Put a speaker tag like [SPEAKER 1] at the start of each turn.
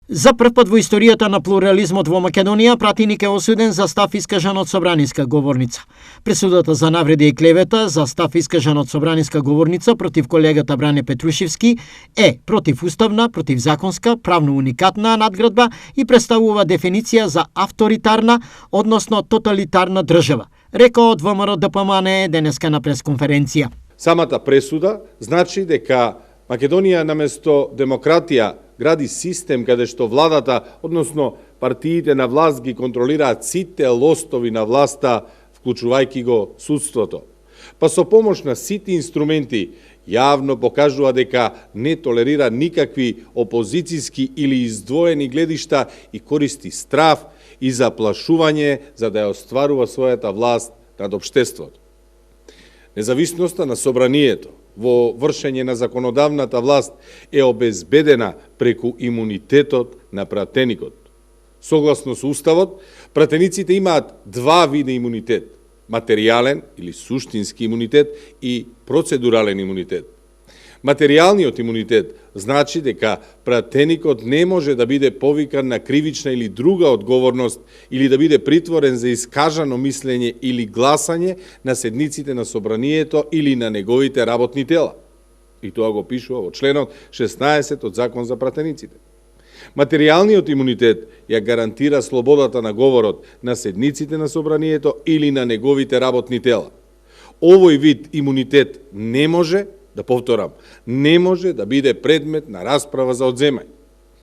[SPEAKER 1] За прв пат во историјата на плурализмот во Македонија, пратеник е осуден за став искажан од собраниска говорница. Пресудата за навреди и клевета за став искажан од собраниска говорница против колегата Бране Петрушевски е противуставна, противзаконска, правно уникатна надградба и представува дефиниција за авторитарна, односно тоталитарна држава, рекол од ВМРО ДПМН денеска на пресконференција.
[SPEAKER 2] Самата пресуда значи дека Македонија наместо демократија гради систем каде што владата, односно партиите на власт ги контролираат сите лостови на власта, вклучувајќи го судството. Па со помош на сите инструменти јавно покажува дека не толерира никакви опозицијски или издвоени гледишта и користи страв и заплашување за да ја остварува својата власт над општеството. Независноста на собранието во вршење на законодавната власт е обезбедена преку имунитетот на пратеникот. Согласно со Уставот, пратениците имаат два вида имунитет – материјален или суштински имунитет и процедурален имунитет. Материјалниот имунитет значи дека пратеникот не може да биде повикан на кривична или друга одговорност или да биде притворен за искажано мислење или гласање на седниците на собранието или на неговите работни тела. И тоа го пишува во членот 16 од Закон за пратениците. Материјалниот имунитет ја гарантира слободата на говорот на седниците на собранието или на неговите работни тела. Овој вид имунитет не може, да повторам, не може да биде предмет на расправа за одземање.